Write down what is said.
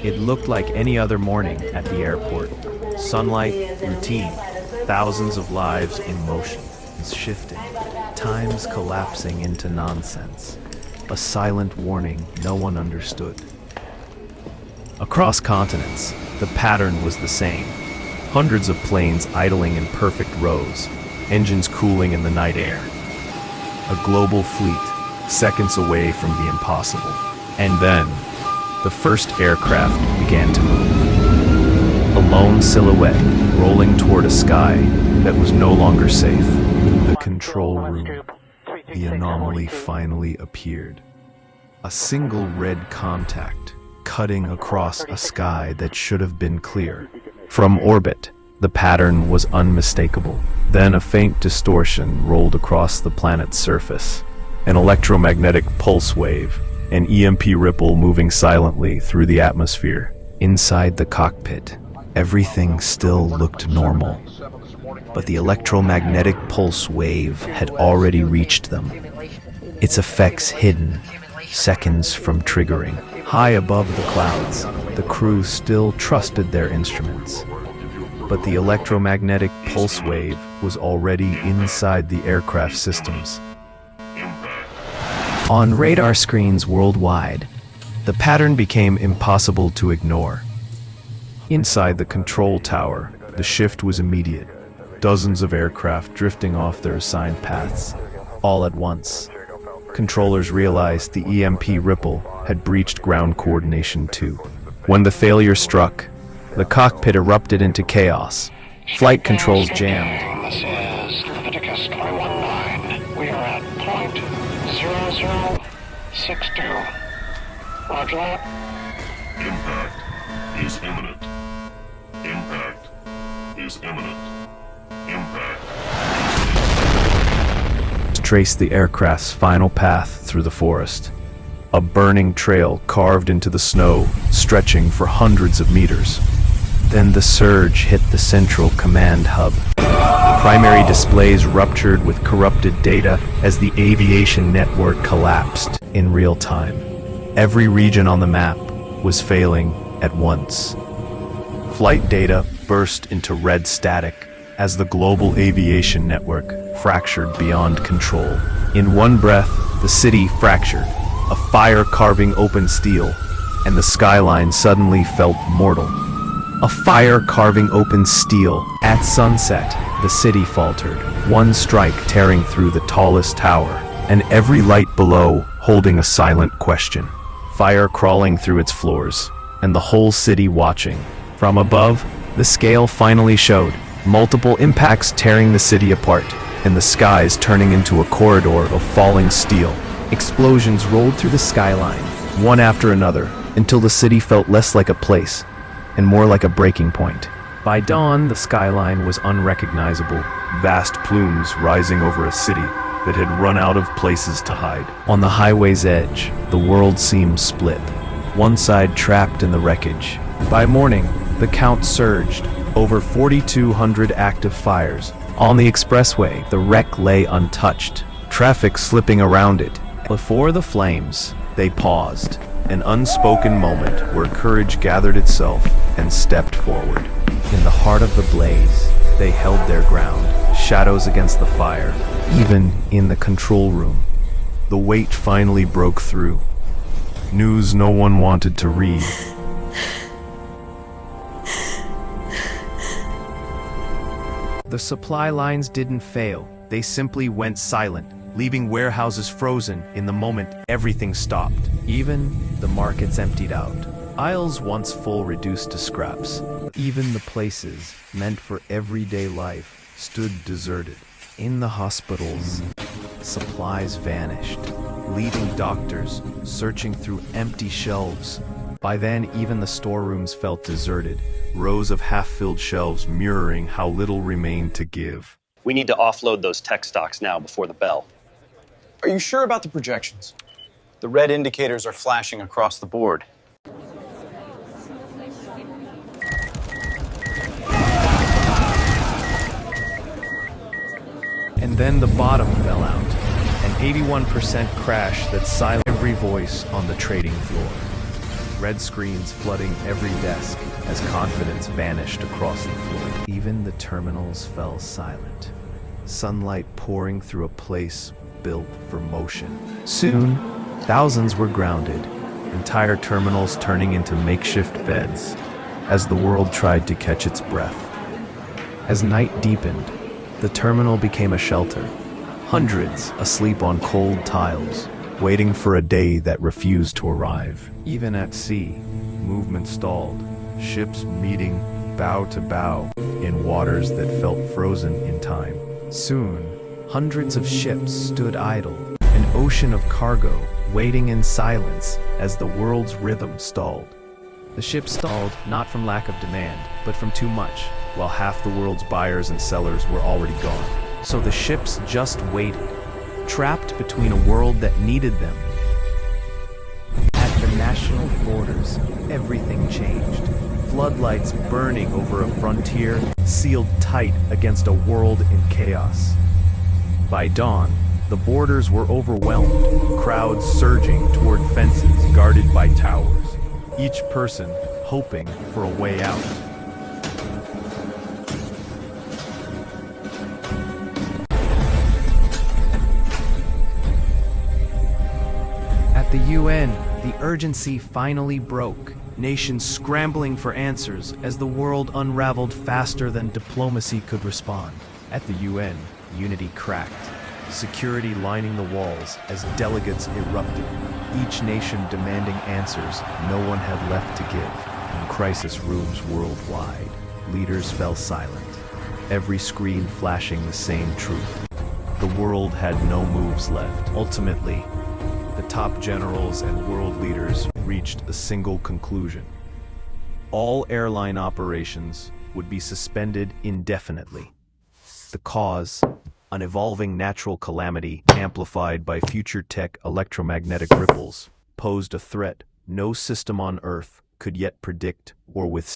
It looked like any other morning at the airport. Sunlight, routine, thousands of lives in motion, shifting, times collapsing into nonsense. A silent warning no one understood. Across continents, the pattern was the same. Hundreds of planes idling in perfect rows, engines cooling in the night air. A global fleet, seconds away from the impossible. And then, the first aircraft began to move. A lone silhouette rolling toward a sky that was no longer safe. The control room. The anomaly finally appeared. A single red contact cutting across a sky that should have been clear. From orbit, the pattern was unmistakable. Then a faint distortion rolled across the planet's surface. An electromagnetic pulse wave, an EMP ripple moving silently through the atmosphere. Inside the cockpit, everything still looked normal. But the electromagnetic pulse wave had already reached them. Its effects hidden, seconds from triggering. High above the clouds, the crew still trusted their instruments. But the electromagnetic pulse wave was already inside the aircraft systems. On radar screens worldwide, the pattern became impossible to ignore. Inside the control tower, the shift was immediate. Dozens of aircraft drifting off their assigned paths, all at once. Controllers realized the EMP ripple had breached ground coordination too. When the failure struck, the cockpit erupted into chaos. Flight controls jammed. This is Geopolitics 319. We are at point 0062. Roger that. Impact is imminent. Impact is imminent. Impact. Traced the aircraft's final path through the forest. A burning trail carved into the snow, stretching for hundreds of meters. Then the surge hit the central command hub. Primary displays ruptured with corrupted data as the aviation network collapsed in real time. Every region on the map was failing at once. Flight data burst into red static as the global aviation network fractured beyond control. In one breath, the city fractured, a fire carving open steel, and the skyline suddenly felt mortal. A fire carving open steel. At sunset, the city faltered, one strike tearing through the tallest tower, and every light below holding a silent question. Fire crawling through its floors, and the whole city watching. From above, the scale finally showed, multiple impacts tearing the city apart, and the skies turning into a corridor of falling steel. Explosions rolled through the skyline, one after another, until the city felt less like a place, and more like a breaking point. By dawn, the skyline was unrecognizable, vast plumes rising over a city that had run out of places to hide. On the highway's edge, the world seemed split, one side trapped in the wreckage. By morning, the count surged, over 4,200 active fires. On the expressway, the wreck lay untouched, traffic slipping around it. Before the flames, they paused, an unspoken moment where courage gathered itself and stepped forward. In the heart of the blaze, they held their ground, shadows against the fire, even in the control room. The weight finally broke through. News no one wanted to read. The supply lines didn't fail, they simply went silent, leaving warehouses frozen in the moment everything stopped. Even the markets emptied out. Aisles once full reduced to scraps. Even the places meant for everyday life stood deserted. In the hospitals, supplies vanished, leaving doctors searching through empty shelves. By then, even the storerooms felt deserted, rows of half-filled shelves mirroring how little remained to give. We need to offload those tech stocks now before the bell. Are you sure about the projections? The red indicators are flashing across the board. And then the bottom fell out, an 81% crash that silenced every voice on the trading floor. red screens flooding every desk as confidence vanished across the floor. Even the terminals fell silent, sunlight pouring through a place built for motion. Soon, thousands were grounded, entire terminals turning into makeshift beds as the world tried to catch its breath. As night deepened, the terminal became a shelter, hundreds asleep on cold tiles, waiting for a day that refused to arrive. Even at sea, movement stalled, ships meeting bow to bow in waters that felt frozen in time. Soon, hundreds of ships stood idle, an ocean of cargo waiting in silence as the world's rhythm stalled. The ships stalled not from lack of demand, but from too much, while half the world's buyers and sellers were already gone. So the ships just waited, trapped between a world that needed them. At the national borders, everything changed. Floodlights burning over a frontier, sealed tight against a world in chaos. By dawn, the borders were overwhelmed, crowds surging toward fences guarded by towers, each person hoping for a way out. At the UN, the urgency finally broke, nations scrambling for answers as the world unraveled faster than diplomacy could respond. At the UN, unity cracked, security lining the walls as delegates erupted, each nation demanding answers no one had left to give. In crisis rooms worldwide, leaders fell silent, every screen flashing the same truth. The world had no moves left. Ultimately, the top generals and world leaders reached a single conclusion. All airline operations would be suspended indefinitely. The cause, an evolving natural calamity amplified by future tech electromagnetic ripples, posed a threat no system on Earth could yet predict or withstand.